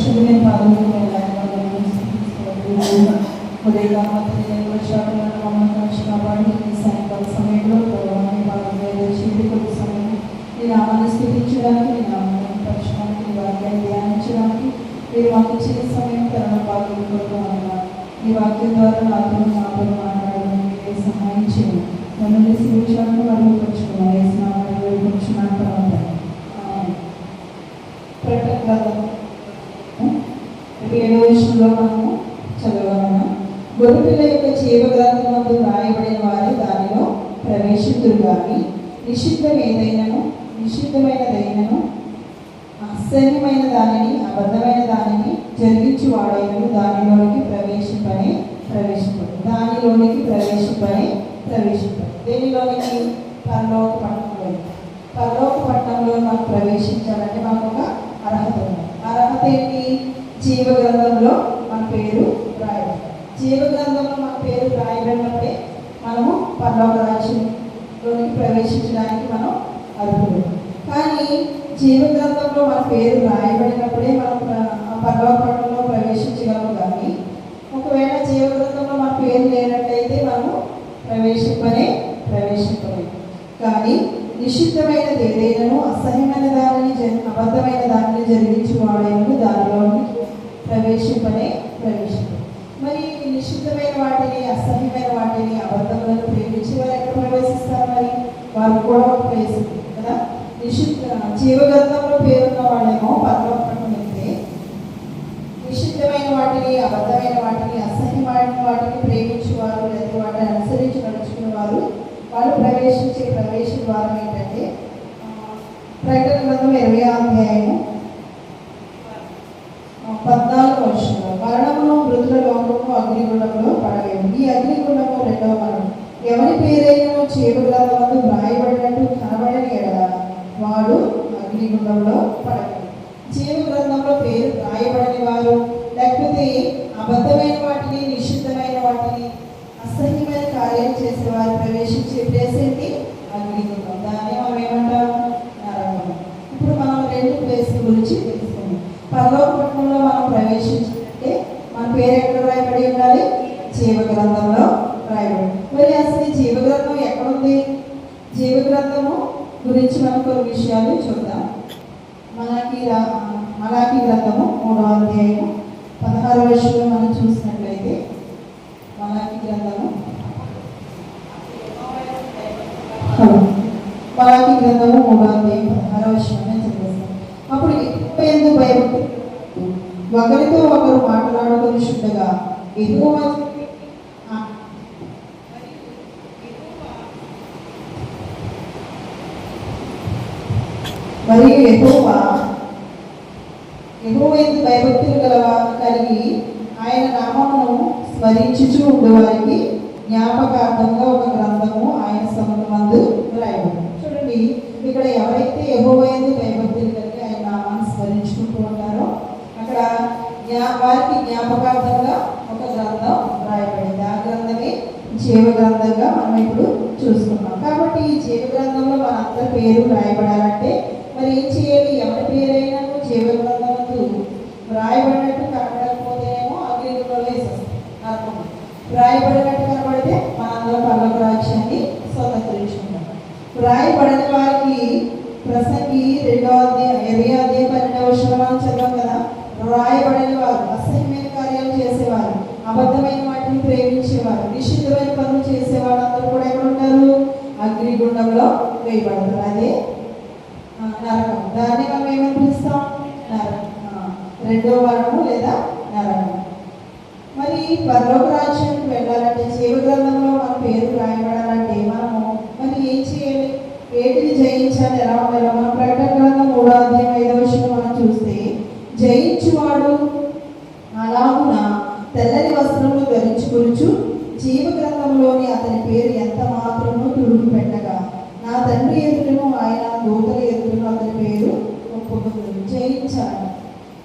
పరిశుద్ధమైన పాదములకు ఉదయకామాన్ని సాయంకాల సమయంలో సమయం ఈ నామాన్ని స్థితించడానికి ఈ నామాన్ని పరచడానికి ఈ వాక్యాన్ని ధ్యానించడానికి మీరు మాకు ఇచ్చిన సమయం తరుణ పాల్గొనకూడదు అన్నారు. ఈ వాక్యం ద్వారా నాతో మాట్లాడడం మీరే సహాయం చేయండి. మమ్మల్ని శిక్షణను మరుగుపరుచుకున్నాం. ఏ స్నానం మరుగుపరుచున్నాను తర్వాత ప్రకటన 7వ వచనంలో మనము చదవగలమా? గొర్రెపిల్ల యొక్క జీవ గ్రంథమందు రాయబడిన వారే దానిలో ప్రవేశింతురు గాని నిషిద్ధమైనదైనను అసహ్యమైన దానిని అబద్ధమైన దానిని జరిగించి వాడైనను దానిలోనికి ప్రవేశింపడు. దేనిలోనికి? పరలోక పట్టణంలో మనం ప్రవేశించాలంటే మనకు ఒక అర్హత ఉంది. అర్హత ఏంటి? జీవ గ్రంథంలో మన పేరు రాయబడి. జీవ గ్రంథంలో మన పేరు రాయబడినప్పుడే మనము పరలోక రాజ్యంలోనికి ప్రవేశించడానికి మనం అర్హులు. కానీ జీవ గ్రంథంలో మన పేరు రాయబడినప్పుడే మనం పరలోక పట్టణంలో ప్రవేశించగలము. కానీ ఒకవేళ జీవ గ్రంథంలో మన పేరు లేనట్టయితే మనము ప్రవేశింపలేదు. కానీ నిషిద్ధమైనది ఏదైనాను అసహ్యమైన దానిని అబద్ధమైన దానిని జరిగించి వాడేను దానిలోనికి ప్రవేశింపడు. మరి నిషిద్ధమైన వాటిని అసహ్యమైన వాటిని అబద్ధములను ప్రేమించి వారు ఎక్కడ ప్రవేశిస్తారు? మరి వారు కూడా ఒక ప్లేస్ ఉంది కదా. జీవగ్రంథంలో పేరున్న వాళ్ళేమో పరలోకం అయితే, నిషిద్ధమైన వాటిని అబద్ధమైన వాటిని అసహ్యమైన వాటిని ప్రేమించి వారు లేదా వాటిని అనుసరించి నడుచుకున్న వాళ్ళు ప్రవేశించే ప్రవేశ ద్వారం ఏంటంటే ప్రకటన గ్రంథం 20వ అధ్యాయము 14వ వచనంలో మరణమును మృతుల లోకము అగ్నిగుండంలో పడవేము. ఈ అగ్నిగుండము రెండవ మరణం. ఎవరి పేరైనా జీవ గ్రంథమందు వ్రాయబడినట్టు కనబడని ఎడల వాడు అగ్నిగుండంలో పడవేము. జీవ గ్రంథంలో పేరు రాయబడని వారు, లేకపోతే అబద్ధమైన వాటిని నిషిద్ధమైన వాటిని అసహ్యమైన కార్యాలు చేసేవారు ప్రవేశించే ప్లేస్ ఏంటి? అగ్నిగుండం. దాన్ని మనం ఏమంటాం? నరకం. ఇప్పుడు మనం 2 ప్లేస్ల గురించి తెలుసుకుందాం. పరలోక పట్టణంలో మనం ప్రవేశించాలంటే మన పేరు ఎక్కడ రాయబడి ఉండాలి? జీవ గ్రంథంలో రాయబడి. మరి అసలు ఈ జీవ గ్రంథం ఎక్కడుంది? జీవ గ్రంథము గురించి మనం కొన్ని విషయాలు చూద్దాం. మలాకి గ్రంథము 3వ అధ్యాయము 16వ వచనంలో మనం చూసినట్లయితే మలాకి గ్రంథము 3వ అధ్యాయం 16వ వచనం చదివేస్తాం. అప్పుడు ఎందుకు భయపడి ఒకరితో ఒకరు మాట్లాడుకొని చుట్టగా యెహోవా ఎందుకు భయభక్తులు కలిగి ఆయన నామమును స్మరించుచు ఉండేవారికి జ్ఞాపకార్థంగా ఒక గ్రంథము ఆయన సముఖమందు రాయబడింది. చూడండి, ఇక్కడ ఎవరైతే యెహోవా యందు భయభక్తులు కలిగి ఆయన నామాన్ని స్మరించుకుంటూ ఉంటారో అక్కడ వారికి జ్ఞాపకార్థంగా ఒక గ్రంథం రాయబడింది. ఆ గ్రంథమే జీవ గ్రంథంగా మనం ఇప్పుడు చూస్తున్నాం. కాబట్టి ఈ జీవ గ్రంథంలో మనందరి పేరు రాయబడాలంటే మరి ఏం చేయాలి? ఎవరి పేరైనా జీవ గ్రంథంలో రాయబడినట్టు కనబడకపోతేనేమో అగ్నిగుండంలో వేసేస్తాం. రాయబడినట్టు కనబడితే మనందరం పరలోక రాజ్యాన్ని స్వతంత్రించుకుంటాం. రాయబడిన వారికి ప్రసంగి 2వ అధ్యాయం 12వ వచనం మనం చదవం కదా. రాయబడిన వారు అసహ్యమైన కార్యాలు చేసేవారు, అబద్ధమైన వాటిని ప్రేమించేవారు, నిషిద్ధమైన పనులు చేసేవారు అందరూ కూడా ఎక్కడ ఉంటారు? అగ్నిగుండంలో వేయబడతారు. అదే నరకం. దాన్ని మనం ఏమని పిలుస్తాం? నరకం. 2వ మరణము లేదా నరకం. మరి పరలోక రాజ్యానికి వెళ్ళాలంటే జీవ గ్రంథంలో మన పేరు రాయబడాలంటే మనము మరి ఏం చేయాలి? వేటిని జయించాలి? ఎలా ఉండాలి? మన ప్రకటన గ్రంథం 3వ అధ్యాయం 5వ వచనం మనం చూస్తే జయించువాడు అలాగున తెల్లని వస్త్రములు ధరించుకొనుచు జీవ గ్రంథంలోని అతని పేరు ఎంత మాత్రమో తుడుపు పెట్టగా నా తండ్రి ఎదుటను ఆయన దూతల ఎదుటను అతని పేరు ఒప్పుకుంటుంది. జయించాలి.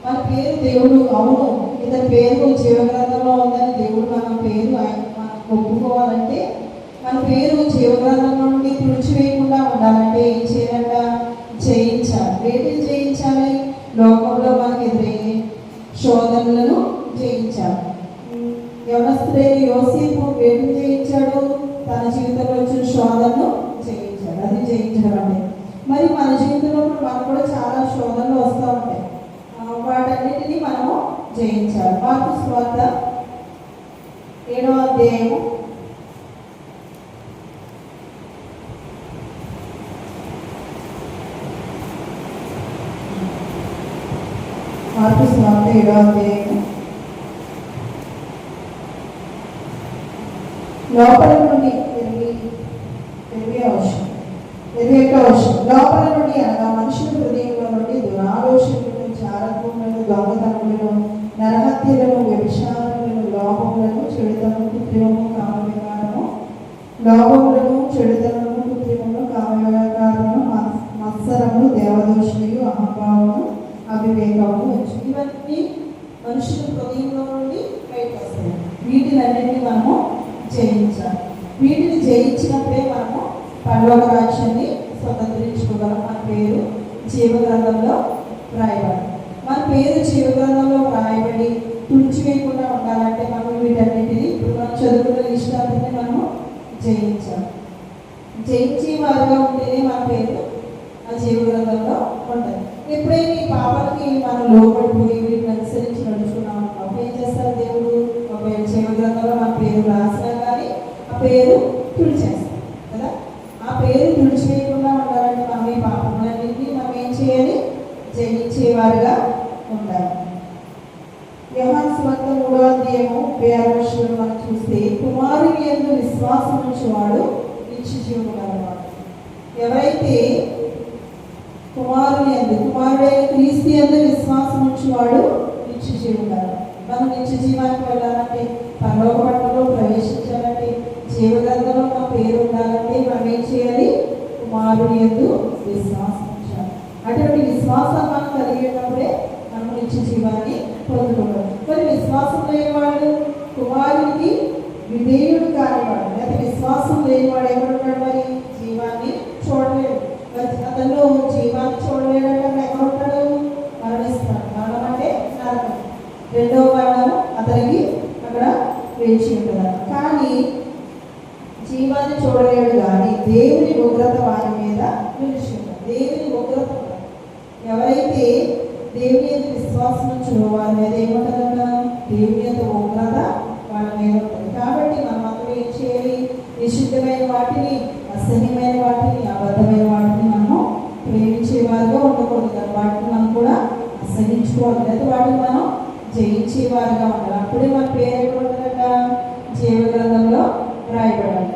మన పేరు దేవుడు అవును ఇతని పేరు జీవ గ్రంథంలో ఉందని దేవుడు మన పేరు మనకు ఒప్పుకోవాలంటే మన పేరు జీవ గ్రంథం నుండి తుడిచివేయకుండా ఉండాలంటే ఏం చేయాలంట? జయించాలి. వేటిని జయించాలి? లోకంలో మనకు ఎదురయ్యే శోధనలను జయించాడు. యవనస్తుడైన యోసేపు వేటిని జయించాడు? తన జీవితంలో వచ్చిన శోధనను జయించాడు. అది జయించడం అంటే. మరి మన జీవితంలో మనకు కూడా చాలా శోధనలు వస్తూ ఉంటాయి. వాటన్నిటినీ మనము జయించాలి. మార్కు సువార్త 7వ అధ్యాయము 7వ అధ్యాయము లోపల నుండి 21వ వచనం. లోపల నుండి అనగా మనుషుల హృదయంలో నుండి దురాలోచనలను, చారత్వములను, దొంగతనములను, నరహత్యలను, వ్యభిచారములను, లోభములను, చెడుతనము, కృత్రిమము, కామవికారము, మత్సరము, దేవదోషములు, అహంభావము, అవివేకము వచ్చు. ఇవన్నీ మనుషుల హృదయంలో నుండి బయటకు వస్తాయి. వీటినన్నింటినీ మనము జయించాలి. వీటిని జయించినప్పుడే మనము పరలోక రాజ్యాన్ని స్వతంత్రించుకోగలం. మన పేరు జీవగ్రంథంలో రాయబడి, మన పేరు జీవగ్రంథంలో రాయబడి తుడిచివేయకుండా ఉండాలంటే మనం వీటన్నిటిని ఇప్పుడు మనం చదువుకున్న లిస్టులన్నీ మనము జయించాలి. జయించే వారిగా ఉంటేనే మన పేరు ఆ జీవగ్రంథంలో ఉంటుంది. ఎప్పుడైనా ఈ పాపాలకి మనం లోపడిపోయి వీటిని అనుసరించి నడుచుకున్నాం అప్పుడు ఏం చేస్తారు దేవుడు? ఒకవేళ జీవగ్రంథంలో మన పేరు రాసినా కానీ ఆ పేరు తుడిచేస్తాం కదా. ఆ పేరు తుడిచివేయకుండా ఉండాలంటే మనం ఈ పాపములన్నింటినీ మనం ఏం చేయాలి? జయించేవారుగా ఉండాలి. యోహాను సువార్త 3వ అధ్యాయము 36వ వచనం మనం చూస్తే, కుమారుని యందు విశ్వాసం ఉంచువాడు నిత్య జీవము గలవాడు. ఎవరైతే కుమారుడైన క్రీస్తు యందు విశ్వాసం ఉంచువాడు నిత్య జీవము గలవాడు. మనం నిత్య జీవానికి వెళ్ళాలంటే, పరలోక పట్టణంలో ప్రవేశించాలంటే, జీవగ్రంథంలో మన పేరు ఉండాలంటే మనం ఏం చేయాలి? కుమారుని యందు విశ్వాసం ఉంచాలి. అటువంటి విశ్వాసం మనం కలిగేటప్పుడే మనం నిత్య జీవాన్ని పొందుకోవాలి. మరి విశ్వాసం లేనివాడు, కుమారునికి విధేయుడు కానివాడు, లేదా విశ్వాసం లేనివాడు ఎక్కడున్నాడు? మరి జీవాన్ని చూడలేడు. అతను జీవాన్ని చూడలేడంటే ఎక్కడ ఉంటాడు? మరణిస్తాడు. మరణం అంటే నరకం. రెండవ మరణం అతనికి అక్కడ వేచి ఉంటున్నాడు. కానీ జీవాన్ని చూడలేడు కానీ దేవుని ఉగ్రత వారి మీద నిలిచి ఉంటాడు. దేవుని ఉగ్రత ఎవరైతే దేవుని యొక్క విశ్వాసం ఉంచులో వారి మీద ఏముంటుందన్న? దేవుని యొక్క ఉగ్రత వాళ్ళ మీద ఉంటుంది. కాబట్టి మనం అందరూ ఏం చేయాలి? నిషిద్ధమైన వాటిని, అసహ్యమైన వాటిని, అబద్ధమైన వాటిని మనము ప్రేమించేవారుగా ఉండకూడదు కదా. వాటిని మనం కూడా అసహించుకోవాలి, లేదా వాటిని మనం జయించేవారుగా ఉండాలి. అప్పుడే మన పేరు ఎక్కడ ఉంటుందట? జీవగ్రంథంలో రాయబడాలి.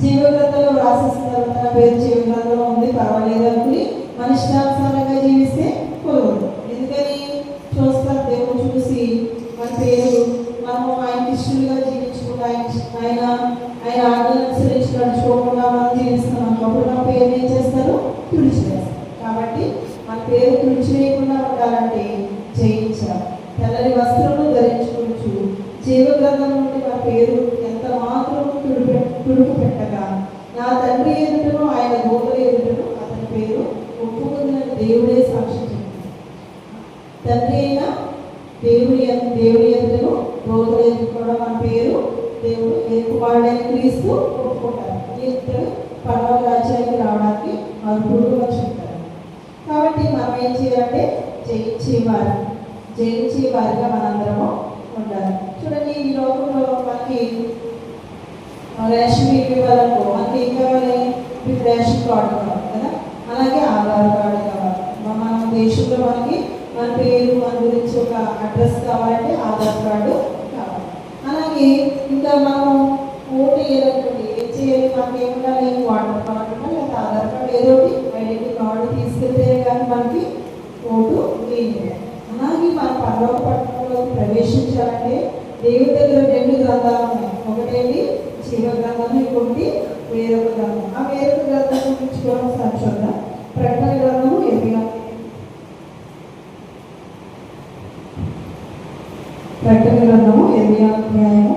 జీవగ్రంథంలో రాసేసిన తర్వాత నా పేరు జీవగ్రంథంలో ఉంది పర్వాలేదు అనుకుని మన ఇష్టానుసారంగా జీవిస్తే కుదరదు. ఎందుకని? చూస్తారు దేవుడు చూసి మన పేరు మనము ఆయన ఇష్టలుగా జీవించకుండా, ఆయన ఆజ్ఞలు అనుసరించి నడుచుకోకుండా మనం జీవిస్తున్నాం. అప్పుడు మన పేరు ఏం చేస్తారు? తుడిచివేస్తారు. కాబట్టి మన పేరు తుడిచివేయకుండా ఉండాలంటే జయించాలి. తెల్లని వస్త్రమును ధరించుకోవచ్చు. జీవగ్రంథం నుండి మన పేరు ఎంత మాత్రం తుడుపు పెట్టగా నా తండ్రి ఎదుటను ఆయన దూతల ఎదుటను అతని పేరు ఒప్పుకుందని దేవుడే సాక్షి చెప్తాడు. తండ్రి అయిన దేవుని ఎదుటను దూతల ఎదుట కూడా మన పేరు దేవుడు కుమారుడైన క్రీస్తు ఒప్పుకుంటారు. ఇద్దరు పరలోక రాజ్యానికి రావడానికి అర్హులుగా చెప్తారు. కాబట్టి మనం ఏం చేయాలంటే జయించేవారిగా మనందరము ఉండాలి. చూడండి, ఈ లోకంలో మనకి రేషన్ బియ్యం ఇవ్వాలనుకో మనకి ఏం కావాలి? మీకు రేషన్ కార్డు కావాలి కదా, అలాగే ఆధార్ కార్డు కావాలి. మన దేశంలో మనకి మన పేరు, మన గురించి ఒక అడ్రస్ కావాలంటే ఆధార్ కార్డు కావాలి. అలాగే ఇంకా మనం ఓటు వేయాలనుకోండి, ఏం చేయాలి? మనకి ఏముండాలి? వాటర్ కార్డు లేదా ఆధార్ కార్డు, ఏదో ఒకటి ఐడెంటిటీ కార్డు తీసుకెళ్తే కానీ మనకి ఓటు వేయాలి. అలాగే మన పరలోక పట్టణంలోకి ప్రవేశించాలంటే దేవుడి దగ్గర 2 గ్రంథాలు ఉన్నాయి. ఒకటేంటి? జీవ గ్రంథం, ఇంకొకటి వేరొక గ్రంథం. ఆ వేరొక గ్రంథం గురించి కూడా ఒకసారి చూద్దాం. ప్రకటన గ్రంథము 8వ అధ్యాయము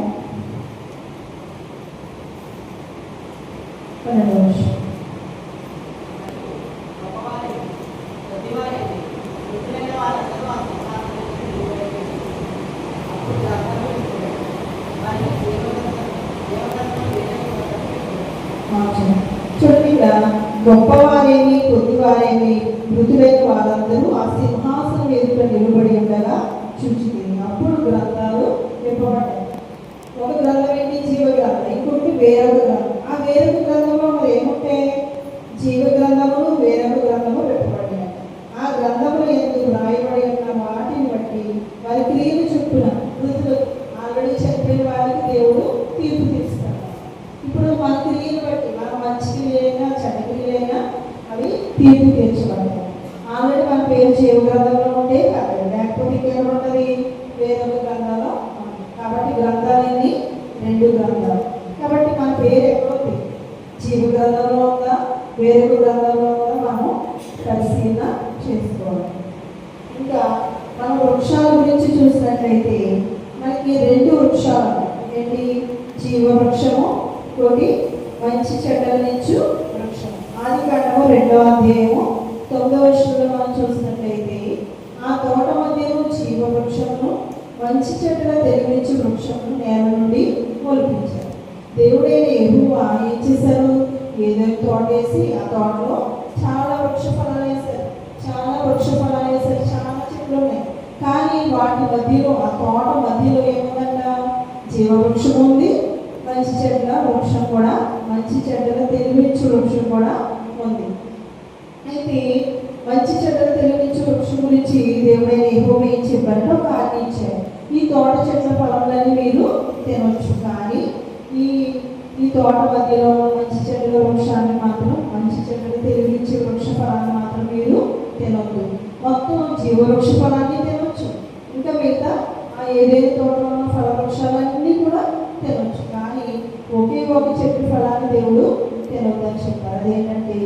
12వ వచనం. ఇక్కడ గొప్పవారేమి కొద్దివారేమి మృతులైన వారందరూ ఆ సింహాసనం ఎదుట నిలబడి ఉండగా చూచింది. అప్పుడు గ్రంథాలు విప్పబడ్డాయి. ఒక గ్రంథం ఏంటి? జీవ గ్రంథం. ఇంకొకటి వేరొక గ్రంథం. ఆ వేరొక గ్రంథంలో మరి ఏముంటాయి? జీవ గ్రంథములు వేరొక గ్రంథము విప్పబడ్డాయి. ఆ గ్రంథములు ఎందుకు రాయబడి ఉన్న వాటిని బట్టి వారి క్రియలు చొప్పున మృతులు ఆల్రెడీ చనిపోయిన వారికి దేవుడు తీర్పు తీరుస్తాడు. ఇప్పుడు మన క్రియలు బట్టి మన మంచి క్రియలైనా చెడ్డ క్రియలైనా అవి తీర్పు తీర్చబడతాయి. ఆల్రెడీ మన పేరు జీవ గ్రంథంలో ఉంటే కాదు, లేకపోతే ఇంకేం ఉంటుంది? వేరొక గ్రంథంలో. కాబట్టి గ్రంథాలన్నీ 2 గ్రంథాలు. కాబట్టి మన పేరు ఎక్కడుంది? జీవ గ్రంథంలో ఉందా వేరొక గ్రంథంలో ఉందా మనం పరిశీలన చేసుకోవాలి. ఇంకా మనం వృక్షాల గురించి చూసినట్లయితే మనకి 2 వృక్షాలు ఏంటి? జీవ వృక్షము, ఒకటి మంచి చెడ్డలనిచ్చు వృక్షం. ఆదికాండము 2వ అధ్యాయము 9వ వచనంలో మనం చూసినట్లయితే ఆ తోట మధ్యను జీవ వృక్షమును మంచి చెడ్డల తెలివించు వృక్షమును నేల నుండి మొలిపించారు. దేవుడైన యెహోవా ఏం చేశారు? ఏదైనా తోట వేసి ఆ తోటలో చాలా వృక్ష ఫలాలు వేశారు, చాలా చెట్లు ఉన్నాయి. కానీ వాటి మధ్యలో, ఆ తోట మధ్యలో ఏముందంట? జీవవృక్షం ఉంది, మంచి చెడ్డల వృక్షం కూడా, మంచి చెడ్డల తెలివించు వృక్షం కూడా ఉంది. అయితే మంచి చెడ్డలు తెలివించే వృక్షం గురించి దేవుడైన యెహోవా ఏం చెప్పారంటే ఒక ఆజ్ఞ ఇచ్చారు. ఈ తోట చెట్ల ఫలములని మీరు తినవచ్చు, కానీ ఈ తోట మధ్యలో మంచి చెడ్డల వృక్షాన్ని మాత్రం, మంచి చెడ్డలు తెలివించే వృక్ష ఫలాన్ని మాత్రం మీరు తినవద్దు. మొత్తం జీవవృక్ష ఫలాన్ని తినవచ్చు, ఇంకా మిగతా ఏదైతే తోటలో ఉన్న ఫల వృక్షాలన్నీ కూడా తినవచ్చు, కానీ ఒకే ఒక చెట్టు ఫలాన్ని దేవుడు తినవద్దని చెప్పారు. అదేంటంటే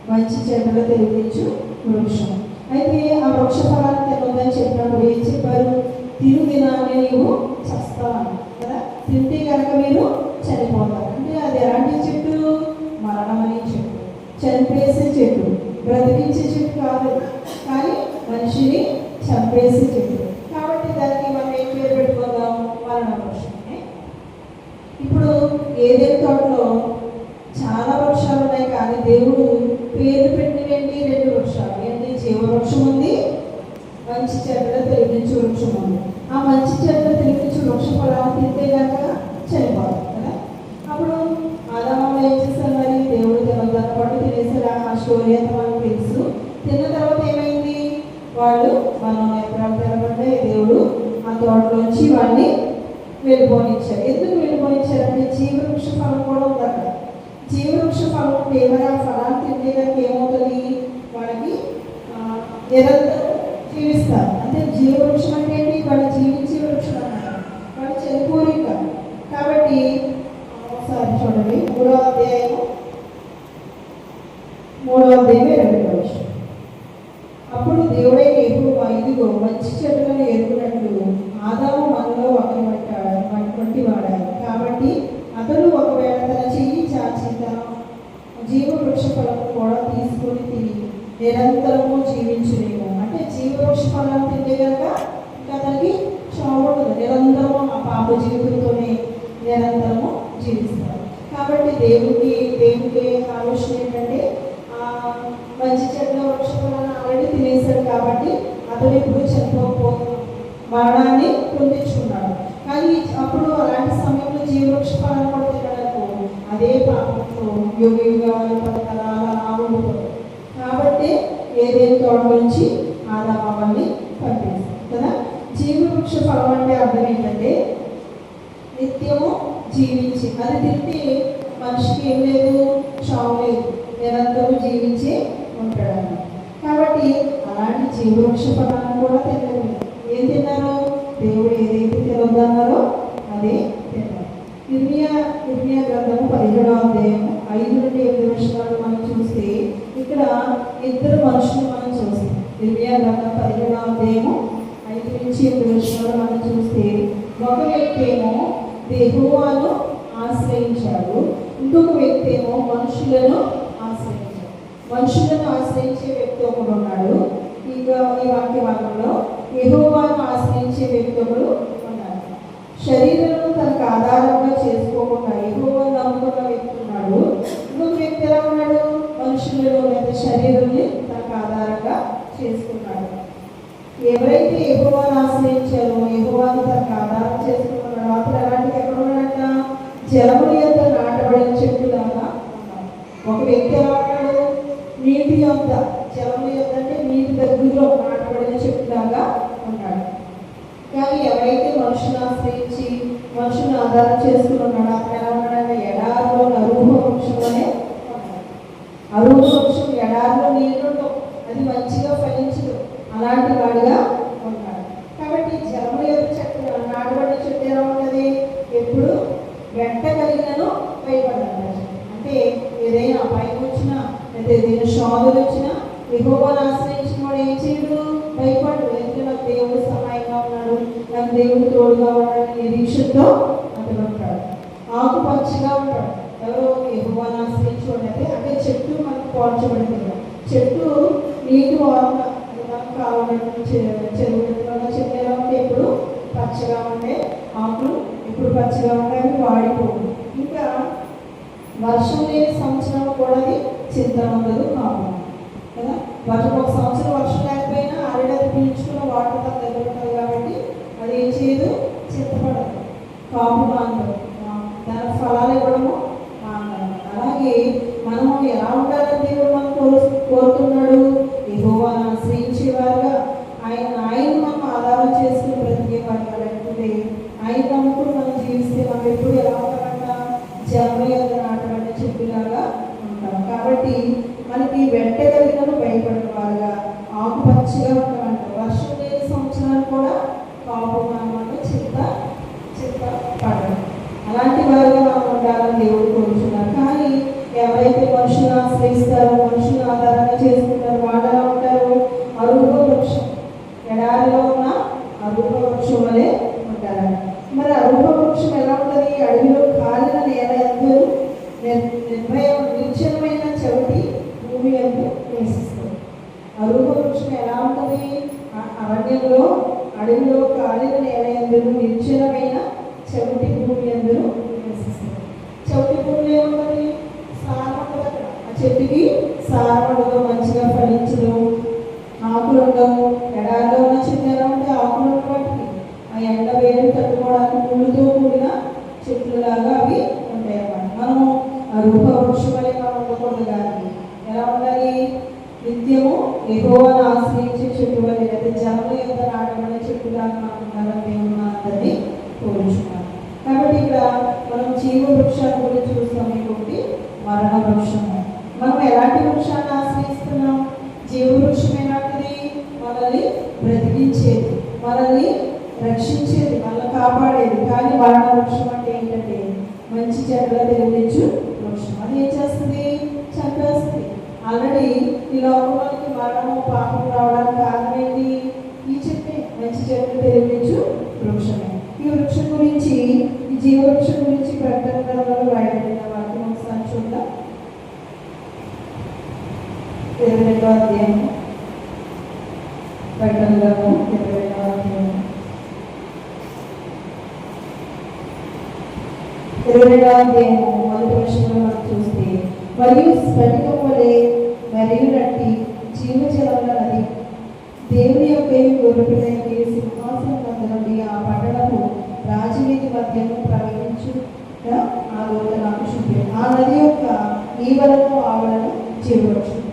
మంచి చెడ్డలు తెలివించు వృక్షం. అయితే ఆ వృక్ష ఫలాన్ని తినవద్దని చెప్పినప్పుడు ఏం చెప్పారు? తిను దినాన్ని నీవు చస్తావని కదా, తింటే కనుక మీరు చనిపోతారు. అంటే అది ఎలాంటి చెట్టు? మరణం అనే చెట్టు, చంపేసే చెట్టు, బ్రతికించే చెట్టు కాదు, కానీ మనిషిని చంపేసే చెట్టు. కాబట్టి దానికి మనం ఏం పేరు పెట్టుకుందాం? మరణ వృక్షమే. ఇప్పుడు ఏదైనా తోటలో చాలా వృక్షాలు ఉన్నాయి, కానీ దేవుడు పేరు పెట్టినవేంటి? 2 వృక్షాలు. ఏంటి? జీవ వృక్షం ఉంది, మంచి చెడ్డలు తెలివించు వృక్షం ఉంది. ఆ మంచి చెడ్డలు తెలివించు వృక్ష ఫలాన్ని తింటే కనుక చనిపోవాలి కదా. అప్పుడు ఆదాము ఏం చేశారు? మరి దేవుడు తినొద్దన్న పాటు తినేసారు. ఆ స్టోరీ అంతా మనకు తెలుసు. తిన్న తర్వాత ఏమైంది? వాళ్ళు మనం ఎప్పుడు తినబడ్డే దేవుడు ఆ తోటలోంచి వాడిని వెళ్ళిపోనిచ్చారు. ఎందుకు వెళ్ళిపోనిచ్చారంటే జీవవృక్ష ఫలం కూడా ఉంది అక్కడ. జీవవృక్ష ఫలం ఉంటే ఏమైనా ఫలాన్ని తింటే కనుక ఏమవుతుంది? వాళ్ళకి నిరంతరం జీవిస్తారు. అంటే జీవవృక్షం అంటే ఏంటి? వాళ్ళు జీవించే వృక్షం అన్నారు, వాళ్ళు చనిపోరు ఇంకా. కాబట్టి ఒకసారి చూడండి, 3వ అధ్యాయం 2వ. అప్పుడు దేవుడైన యెహోవా ఇదిగో మంచి చెట్టులను ఎరుగునట్లు ఆదాము మనలో వంటి వాడారు. కాబట్టి అతడు ఒకవేళ తన చెయ్యి చాచి తన జీవవృక్ష ఫలం కూడా తీసుకొని తిని నిరంతరము జీవించునేమో. అంటే జీవవృక్ష ఫలం తింటే కనుక ఇంకా అతనికి చావు ఉండదు, నిరంతరము ఆ పాప జీవితంతోనే నిరంతరము జీవిస్తారు. కాబట్టి దేవుడికి ఆలోచన ఏంటంటే మంచి చెడ్డ వృక్ష ఫలాన్ని ఆల్రెడీ తినేశాడు, కాబట్టి అతను ఎప్పుడు చనిపోకపోతున్నాడు, మరణాన్ని పొందించుకున్నాడు. కానీ అప్పుడు అలాంటి సమయంలో జీవవృక్ష ఫలాన్ని కూడా తినడానికి అదే పాపంతో యుగాలు 10 తరాల ఉండిపోతాడు. కాబట్టి ఏదైనా తోట నుంచి ఆదామాన్ని పంపిస్తారు కదా. జీవవృక్ష ఫలం అంటే అర్థం ఏంటంటే నిత్యము జీవించి, అది తింటే మనిషికి ఏం లేదు? చావు లేదు, నిరంతరం జీవించి ఉంటాడు. కాబట్టి అలాంటి జీవవృక్ష ఫలాన్ని కూడా తినలేదు. ఏం తిన్నారు? దేవుడు ఏదైతే తినొద్దన్నారో అదే తిన్నారు. ఇర్మియా గ్రంథము 17వ అధ్యాయం 5 నుండి 8 వచనాలు మనం చూస్తే ఇక్కడ 2 మనుషులు మనం చూస్తాం. ఇర్మియా గ్రంథం 17వ అధ్యాయము 5 నుంచి 8 వచనాలు మనం చూస్తే ఒక వ్యక్తి ఏమో యెహోవాను ఆశ్రయించాడు, ఇంకొక వ్యక్తి ఏమో మనుషులను ఆశ్రయించాడు. మనుషులను ఆశ్రయించే వ్యక్తి ఒకడు ఉన్నాడు. ఇంకా ఈ వాక్య భాగంలో యెహోవాను ఆశ్రయించే వ్యక్తి ఒకడు ఉన్నాడు. శరీరం తనకు ఆధారంగా చేసుకోకుండా యెహోవాను నమ్ముకున్న వ్యక్తి ఉన్నాడు. ఇంకొక వ్యక్తి ఎలా ఉన్నాడు? మనుషులను లేదా శరీరాన్ని తనకు ఆధారంగా చేసుకున్నాడు. ఎవరైతే యెహోవాను ఆశ్రయించారో, యెహోవాను తనకు ఆధారం చేసుకున్నాడో అతను ఎలాంటి ఎక్కడ ఉన్నాడంట? జలముల యొద్ద నాటబడిన చెట్టులాగా ఉన్నాడు. ఒక వ్యక్తి ఎలా ఉన్నాడు? నీటి యొద్ద, జలముల యొద్ద అంటే నీటి దగ్గరలో నాటబడిన చెట్టులాగా ఉన్నాడు. కానీ ఎవరైతే మనుషులను ఆశ్రయించి మనుషులను ఆధారం చేసుకుని ఉన్నాడో అతను ఎలా ఉన్నాడంటే ఎడారిలో అరూప వృక్షంలోనే ఉన్నాడు. అరూప వృక్షం ఎడారిలో నీళ్ళతో అది మంచిగా ఫలించదు, అలాంటి వాడిగా ఉన్నాడు. కాబట్టి జలముల యొక్క చెట్టు నాటబడిన చెట్టు ఎలా ఉంటుంది? ఎప్పుడు వెంట కలిగినను భయపడాలి. అంటే ఏదైనా అపాయం వచ్చినా లేదా ఏదైనా శోధన వచ్చినా యెహోవాను ఆశ్రయించిన వాడు ఏం చేయడు? భయపడు. ఎందుకంటే నాకు దేవుడు సహాయంగా ఉన్నాడు, నాకు దేవుడు తోడుగా ఉన్నాడు నిరీక్షతో అతను ఉంటాడు. ఆకుపచ్చగా ఉంటాడు. ఎవరో యెహోవాను ఆశ్రయించుకుంటే అంటే చెట్టు మనకు పోల్చబడింది. చెట్టు నీటి వారంగా అది మనకు కావాలంటే చెరువులో చెట్టు ఎలా ఉంటే ఎప్పుడు పచ్చగా ఉంటే ఆకులు ఎప్పుడు పచ్చగా ఉంటాయి, వాడిపోవు. ఇంకా వర్షం లేని సంవత్సరం కూడా అది చింత ఉండదు, కాపు కదా. ఒక సంవత్సరం వర్షం లేకపోయినా ఆల్రెడీ పీల్చుకున్న వాటర్ తన దగ్గర ఉంటుంది కాబట్టి అది ఏం చేయదు, చింతపడదు, కాపు మానదు, దానికి ఫలాలు ఇవ్వడము మానదు. అలాగే మనము ఎలా ఉండాలని దేవుడు మనం కోరుతున్నాడు? యెహోవాను ఆశ్రయించేవారుగా ఆయన మనం ఆధారం చేసుకుని బ్రతికేవారుగా, లేకపోతే ఆయన నమ్ముకుని మనం జీవిస్తే మనం ఎప్పుడు ఎలా ఉంటామంట? జలముల యొద్ద నాటబడిన చెట్టులాగా ఉంటాం. కాబట్టి మనకి వెంట కలిగినను భయపడిన వారుగా ఆకుపచ్చిగా ఉంటామంట. వర్షం లేని సంవత్సరాలు కూడా కాపు మనమాట చింత పడడం. అలాంటి వారుగా మనం ఉండాలని దేవుడు కోరుతున్నారు. కానీ ఎవరైతే మనుషులను ఆశ్రయిస్తారో, మనుషులను ఆధారంగా చేసుకుంటారో వాళ్ళు ఎలా ఉంటారు? అరూప వృక్షం, ఎడారిలో ఉన్న అరూప వృక్షం వలె ఉంటారు. మరి అరూప వృక్షం ఎలా ఉంటుంది? అడవిలో కాలిన నేల యందు నిర్భయమైన చెవిటి భూమి యందు నివసిస్తుంది. అరూప వృక్షం ఎలా ఉంటుంది? అరణ్యంలో అడవిలో కాలిన నేల యందు నిర్జనమైన చెవిటి భూమి యందు నివసిస్తుంది. చెవిటి భూమి ఏముంటుంది? సారం ఉండదు అక్కడ. ఆ చెట్టుకి సారం ఉండదు, మంచిగా ఫలించదు, ఆకులు ఉండవు. ఎడారిలో ఉన్న చెట్టు ఎలా ఉంటే ఆకులు ఉండవాటికి ఆ ఎండ వేరు తట్టుకోవడానికి ముళ్ళుతో కూడిన చెట్లులాగా అవి ఉంటాయి అన్నమాట. మనము ఆ రూప వృక్షం వలె మనం ఉండకూడదు, కానీ ఎలా ఉండాలి? నిత్యము యెహోవాను ఆశ్రయించే చెట్టు వలె లేదా జలముల యొద్ద నాటబడిన చెట్టులాగా మనం ఉండాలని దేవుడు మనందరినీ కోరుచున్నాం. కాబట్టి ఇక్కడ మనం జీవ వృక్షాల గురించి చూస్తాం. ఇంకొకటి మరణ వృక్షము. మనం ఎలాంటి వృక్షాన్ని ఆశ్రయిస్తున్నాం? జీవ వృక్షం ఎలాంటిది? మనల్ని బ్రతికించేది, మనల్ని రక్షించేది, మనల్ని కాపాడేది. కానీ మరణ వృక్షం అంటే ఏంటంటే మంచి చెడ్డగా తెలియచ్చు వృక్షం. అది ఏం చేస్తుంది? చంపేస్తుంది. ఆల్రెడీ ఈ లోకంలోకి మరణము పాపం రావడానికి కారణం ఏంటి? ఈ చెట్టే, మంచి చెడ్డలు తెలియచ్చు వృక్షమే. ఈ వృక్షం గురించి, ఈ జీవ వృక్షం గురించి ప్రకటన గ్రంథంలో రాయబడిన వాక్యం ఒకసారి చూద్దాం. 22వ అధ్యాయం, ప్రకటన గ్రంథం 22వ అధ్యాయం 22వ అధ్యాయము మొదటి వచనంలో మనం చూస్తే, మరియు స్ఫటికం వలె మెరుగునట్టి జీవజలముల నది దేవుని యొక్క గొర్రెపిల్లకి సింహాసనం వద్ద నుండి ఆ పట్టణపు రాజవీధి మధ్యను ప్రవహించు ఆ లోత నాకు చూపాడు. ఆ నది యొక్క ఈవలను ఆవలను జీవవృక్షం.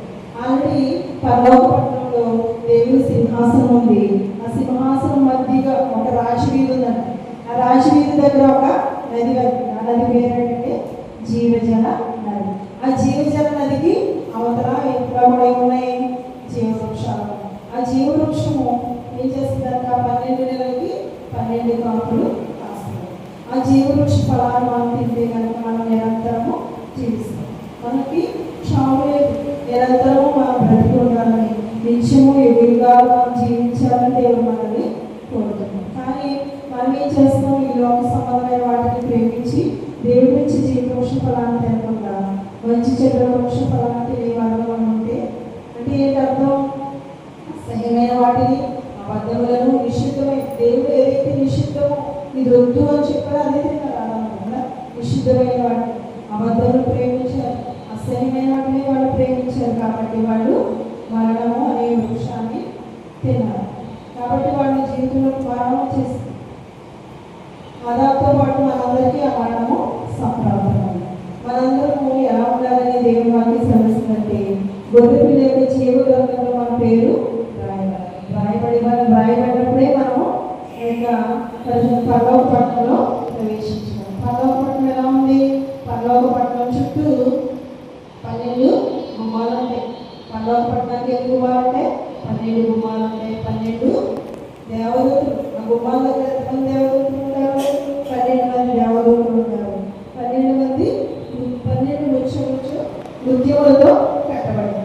ఆల్రెడీ పరలోక పట్టణంలో దేవుని సింహాసనం ఉంది. ఆ సింహాసనం మధ్యగా ఒక రాజవీధి ఉందండి. ఆ రాజవీధి దగ్గర ఒక నది వెళ్తుంది. ఆ నది పేరేంటంటే జీవజల నది. ఆ జీవజల నదికి అవతల ఇంకా కూడా ఉన్నాయి జీవవృక్షాలు. ఆ జీవవృక్షము ఏం చేస్తుందంట? 12 నెలలకి 12 కాపులు కాస్తుంది. ఆ జీవవృక్ష ఫలాన్ని మనం తింటే కనుక మనం నిరంతరము జీవిస్తాం. మనకి చావు లేదు, నిరంతరము మనం బ్రతికి ఉండాలని, నిత్యము ఎదురుగా మనం జీవించాలని దేవుడు మనల్ని కోరుతున్నాం. కానీ మనం ఏం చేస్తాం? ఈ లోక సంబంధమైన వాటిని ప్రేమించి దేవుడి నుంచి జీవవృక్ష ఫలాన్ని తినకుండా మంచి చెడ్డ వృక్ష ఫలాన్ని తినే వాళ్ళలో ఉంటే అంటే ఏంటి అర్థం? అసహ్యమైన వాటిని, అబద్ధములను, నిషిద్ధమైన దేవుడు ఏదైతే నిషిద్ధమో ఇది వద్దు అని చెప్పారో అదే తిన్నారు. అలా నిషిద్ధమైన వాటిని, అబద్ధములు ప్రేమించారు, అసహ్యమైన వాటిని వాళ్ళు ప్రేమించారు కాబట్టి వాళ్ళు మరణము అనే వృక్షాన్ని తిన్నారు. కాబట్టి వాళ్ళ జీవితంలో మరణం వచ్చేసింది. ఆదాంతో పాటు మనందరికీ ఆ మరణము సంప్రాప్తమైంది. మనందరము ఎలా ఉండాలని దేవుని వాక్యం సెలవిస్తుందంటే గొర్రె పిల్ల యొక్క జీవ గ్రంథంలో మన పేరు రాయబడినప్పుడే మనము పరలోక పట్టణంలో ప్రవేశించాం. పరలోక పట్టణం ఎలా ఉంది? పరలోక పట్టణం చుట్టూ 12 గుమ్మాలు ఉంటాయి. పరలోక పట్టణానికి ఎన్ని గుమ్మాలు ఉంటాయి? 12 గుమ్మాలు ఉంటాయి. 12 దేవదూతులు. ఆ గుమ్మాల దగ్గర ఎంతమంది దేవదూతులు ఉంటారు? 12 మంది దేవదూతులు ఉంటారు. 12 మంది 12 నృత్యములతో కట్టబడింది.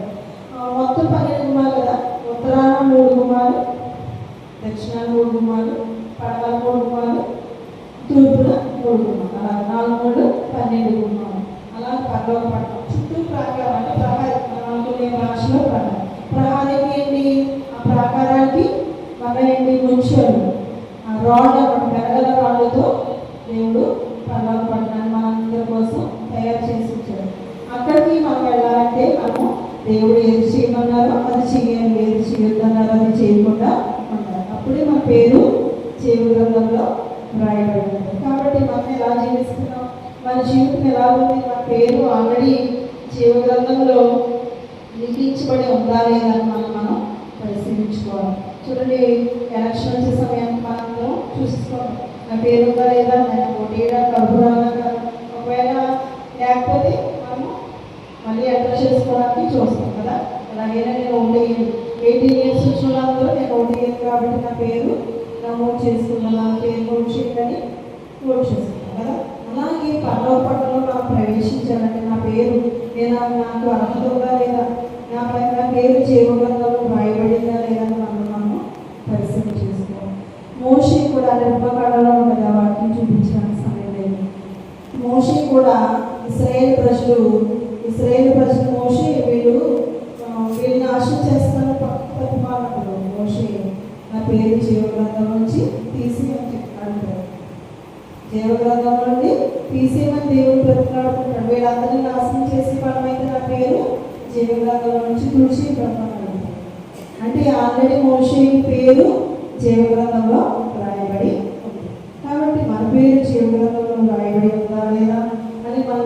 మొత్తం 12 గుమ్మాలు కదా. ఉత్తరాన 3 గుమ్మాలు, దక్షిణాన 3 గుమ్మాలు, పడమర 3 గుమ్మాలు, తూర్పున 3 గుమ్మాలు. అలా 4 12 గుమ్మాలు. అలా పరలోక పట్టణం చుట్టూ ప్రాకారం అంటే ప్రహారీ భాషలో ప్రహారీకి ఏంటి? ఆ ప్రాకారానికి మన ఏంటి? ముంచారు రాడ్ అన్నమాట. పెరగల రాళ్ళతో దేవుడు పరలోక పట్టణాన్ని మనందరి కోసం తయారు చేసి ఇచ్చాడు. అక్కడికి మనం వెళ్ళాలంటే మనము దేవుడు ఏది చేయమన్నారో అది చేయాలి, ఏది చేయొద్దన్నారో అది చేయకుండా ఉండాలి. అప్పుడే మన పేరు జీవ గ్రంథంలో రాయబడింది. కాబట్టి మనం ఎలా జీవిస్తున్నాం, మన జీవితం ఎలా ఉంది, మన పేరు ఆల్రెడీ జీవ గ్రంథంలో లిఖించబడి ఉందా లేదా అని మనం పరిశీలించుకోవాలి. చూడండి, ఎలక్షన్ వచ్చే సమయానికి మనం చూసుకోవాలి నా పేరు ఉందా లేదా, నేను ఓటు వేయడానికి అర్హురాలా. ఒకవేళ లేకపోతే మనము మళ్ళీ ఎంటర్ చేసుకోవడానికి చూస్తాం కదా. అలాగైనా నేను ఓటు వేయను, 18 years వచ్చిన వాళ్ళందరూ నేను ఓటు వేయను కాబట్టి నా పేరు నమోదు చేసుకున్నాను, నా పేరు నోట్ చేయాలని ఓటు చేసుకున్నాను కదా. అలాగే పరలోక పట్టణంలో మనం ప్రవేశించాలంటే నా పేరు నాకు అర్హత ఉందా లేదా, నా పేరు జీవ గ్రంథంలో రాయబడిందా లేదా అని మనం పరిశీలన చేసుకోవాలి. మోషే కూడా నిర్మకాండలో ఉంటుంది, ఆ వాటిని చూపించడానికి సమయం లేదు. మోషే కూడా ఇశ్రాయేలు ప్రజలు మోషే వీళ్ళు నాశనం చేస్తాను ప్రతిమానప్పుడు మోషే నా పేరు జీవ గ్రంథం నుంచి తీసేయమని చెప్తాడు. జీవ గ్రంథం నుండి తీసేయమని దేవుడు ప్రతిమాడుకుంటాడు. వీళ్ళందరినీ నాశనం చేసే పరమైతే నా పేరు జీవ గ్రంథం నుంచి తుడిచి బ్రహ్మాడు. అంటే ఆల్రెడీ మోషే పేరు జీవ గ్రంథంలో రాయబడి ఉంది. కాబట్టి మన పేరు జీవ గ్రంథంలో రాయబడి ఉందా లేదా అని మన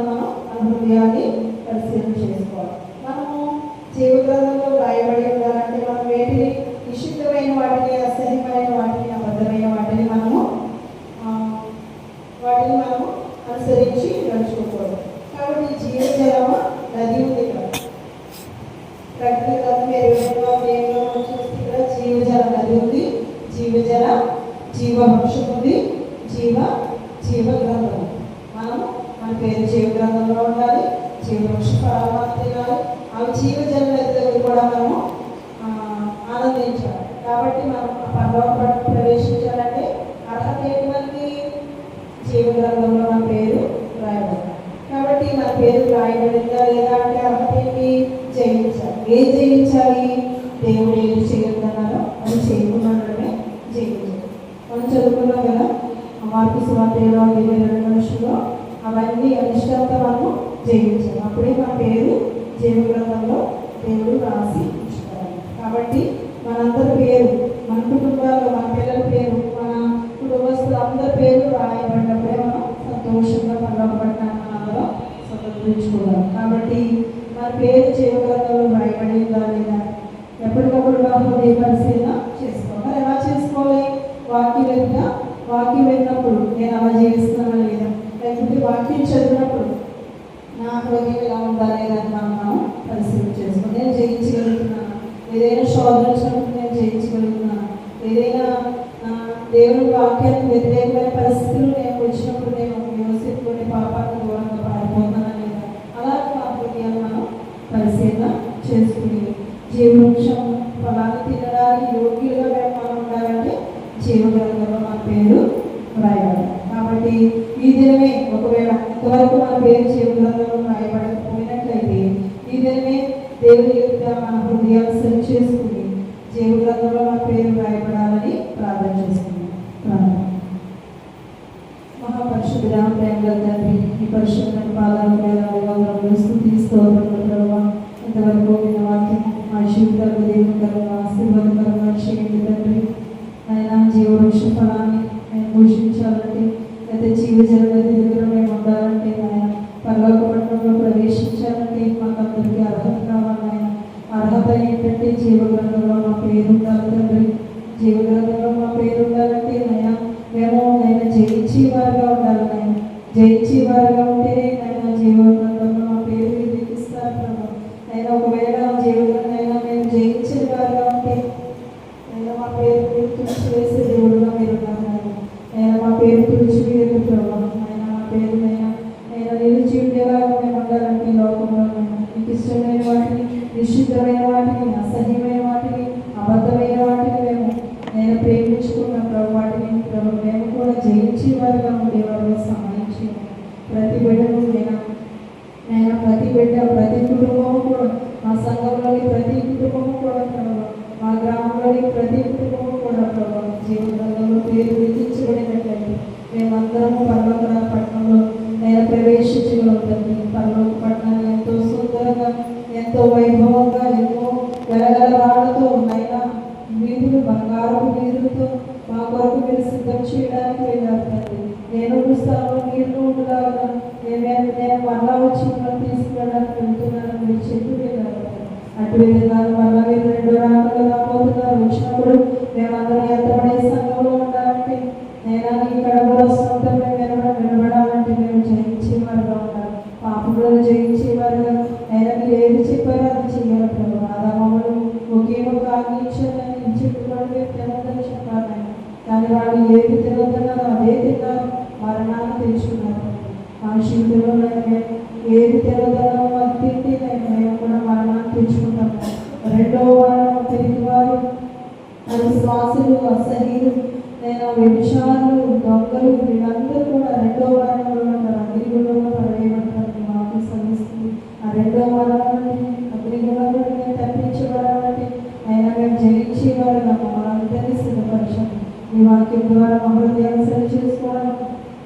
హృదయాన్ని పరిశీలన చేసుకోవాలి. మనము జీవ గ్రంథంలో రాయబడి ఉండాలంటే మనం వేటిని నిషిద్ధమైన వాటిని, అసహ్యమైన వాటిని, అబద్ధమైన వాటిని మనము అనుసరించి నడుచుకోకూడదు. కాబట్టి జీవజలం నది ఉంది కదా, ప్రకృతి గ్రంథం 22వ చూస్తే ఇక్కడ జీవజల నది ఉంది, జీవవృక్షం ఉంది, జీవ గ్రంథం. మన పేరు జీవ గ్రంథంలో ఉండాలి, జీవవృక్ష ఫలాలు తినాలి. అవి జీవజల నది దగ్గర కూడా మనము ఆనందించాలి. కాబట్టి మనం పరలోక ప్రవేశించాలంటే అర్హత ఏంటి? మనకి జీవ గ్రంథంలో మన పేరు రాయబడాలి. కాబట్టి మన పేరు రాయబడిందా లేదా అంటే అర్హత ఏంటి? జయించాలి. ఏం జయించాలి? దేవుడు ఏది చేయొద్దన్నారో అది చేయకుండానే జయించాలి. మనం చదువుకున్నాం కదా, మార్పు సువార్త 7:22 అవన్నీ అనిష్టంతో మనము జయించాలి. అప్పుడే మన పేరు జీవ గ్రంథంలో దేవుడు రాసి ఉంచుతారు. కాబట్టి మనందరి పేరు, మన కుటుంబాల్లో మన పిల్లల పేరు, మన కుటుంబస్తులు అందరి పేరు రాయబడినప్పుడే మనం సంతోషంగా పరలోక పట్టణాన్ని మనందరం స్వతంత్రించుకోవాలి. కాబట్టి మన పేరు జీవ గ్రంథంలో రాయబడి ఉందా లేదా ఎప్పటికప్పుడు హృదయ పరిశీలన చేసుకోవాలి. మరి ఎలా చేసుకోవాలి? వాక్యం విన్నప్పుడు నేను అలా జీవిస్తున్నానా లేదా, లేకపోతే వాక్యం చదివినప్పుడు నా హృదయం ఎలా ఉందా లేదా అని మనం పరిశీలన చేసుకోవాలి. నేను జయించగలుగుతున్నాను, ఏదైనా శోధన వచ్చినప్పుడు నేను జయించగలుగుతున్నాను, ఏదైనా దేవుని వాక్యానికి వ్యతిరేకమైన పరిస్థితులు నేను వచ్చినప్పుడు నేను యోసేపులోని పాపానికి దూరంగా పారిపోతున్నానా లేదా, అలాగే మా హృదయాన్ని మనం పరిశీలన చేసుకుని జీవవృక్షం ఫలాన్ని తినడానికి యోగ్యులుగా మనం ఉండాలంటే జీవ గ్రంథంలో మన పేరు రాయబడాలి. కాబట్టి ఈ దినమే ఒకవేళ ఇంతవరకు మన పేరు జీవ గ్రంథంలో రాయబడకపోయినట్లయితే ఈ దినమే దేవుని యొక్క మన హృదయాన్ని సరి చేసుకుని జీవ గ్రంథంలో మన పేరు రాయబడాలని ప్రార్థన చేసుకున్నాం. మహాపరిశుద్ధుడా, ప్రేమగల తండ్రి, ఈ పరిశుద్ధ పాదాలు స్తుతి స్తోత్రం వరకు విన్న వాక్యం మా జీవితాలకు దేవునికరంగా ఆశీర్వాదకరంగా చేయండి తండ్రి. ఆయన జీవవృక్ష ఫలాన్ని మేము పోషించాలంటే అయితే జీవజలనది దగ్గర మేము ఉండాలంటే ఆయన పరలోక పట్టణంలో ప్రవేశించాలంటే మాకందరికీ అర్హత కావాలి. ఆయన అర్హత ఏంటంటే జీవగ్రంథంలో మా పేరు ఉండాలి తండ్రి. జీవగ్రంథంలో మా పేరు ఉండాలంటే ఆయన మేము ఆయన జయించేవారుగా ఉండాలి. ఆయన జయించేవారుగా ఉంటేనే ఆయన జీవగ్రంథంలో మా పేరు లిఖిస్తారు ప్రభు. ఆయన ఒకవేళ జీవగ్రంథంలో మేము జయించేవారుగా ఉంటే ఆయన మా పేరు తుడిచివేసే దేవుడుగా మీరు ఉన్నారు. ఆయన మా పేరు తుడిచివేయదు ప్రభు. ఆయన మా పేరు ఆయన నిలిచి ఉండేలాగా మేము ఉండాలంటే లోకంలో మీకు ఇష్టమైన వాటిని, నిశ్చితమైన వాటిని, అసహ్యమైన వాటిని, అబద్ధమైన వాటిని నేను ప్రేమించుకున్న ప్రభు వాటిని ప్రభు మేము కూడా జయించేవారుగా ఉండేవారుగా సహాయం చేయండి. ప్రతి బిడ్డను నేను ప్రతి బిడ్డ ప్రతి కుటుంబము కూడా మా సంఘంలోని ప్రతి కుటుంబము కూడా ప్రభు మా గ్రామంలోని ప్రతి కుటుంబము కూడా ప్రభు జీవనంలో పేరు విధించబడినట్లయితే మేమందరము పర్లోక పట్టణంలో నేను ప్రవేశించగలుగుతుంది. పర్లోక పట్టణాన్ని ఎంతో సుందరంగా, ఎంతో వైభవంగా, ఎంతో వెలగల రాళ్లతో నైనా వీధులు బంగారపు వీధులతో మా కొరకు మీరు సిద్ధం చేయడానికి వెళ్ళారు తండ్రి. నేను స్థలంలో మీరు ఉండగా నేను మళ్ళా వచ్చి మిమ్మల్ని తీసుకెళ్ళడానికి వెళ్తున్నాను మీరు చెప్పి వెళ్ళారు. అటు విధంగా మళ్ళా మీరు 2 రాకలు రాబోతున్నారు. వచ్చినప్పుడు మేమందరం ఎంతపడే సంఘంలో ఉండాలంటే నేను ఈ కడప సొంత నిలబడాలంటే మేము జయించేవారుగా ఉండాలి. పాపంలో జయించేవారుగా ఆయన మీరు ఏది చెప్పారో అది చేయాలి ప్రభు. ఆదామములు ఒకే ఒక ఆజ్ఞించాలని చెప్పుకోవడం తినొద్దని చెప్పారు ఆయన. కానీ వాళ్ళు ఏది తినొద్దన్నారో అదే తిన్నారు, మరణాన్ని తెచ్చుకున్నారు. మా జీవితంలో ఏది తినొద్దన్నారో అది తింటే మేము కూడా మరణాన్ని తెచ్చుకుంటాము. 2వ వారం తిరిగి వారు అవిశ్వాసులు, అసహ్యులు, నేను వ్యభిచారులు, దొంగలు వీళ్ళందరూ కూడా 2వ వారంలో ఉన్నారు. అగ్నిగుండంలో పడవేయబడతారు. మాకు సమిస్తుంది. ఆ 2వ వారం అగ్నిగుండంలో మేము తప్పించబడాలంటే ఆయన మేము జయించేవారుగా మమ్మల్ని సిద్ధపరచండి. ఈ వాక్యం ద్వారా మమ్మల్ని సరి చేసుకోవడం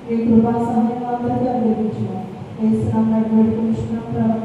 మీ కృపా సహాయం అందరికీ అనుభవించున్నాం. వేస్తున్నాం, నడిపెట్టుకుంటున్నాం.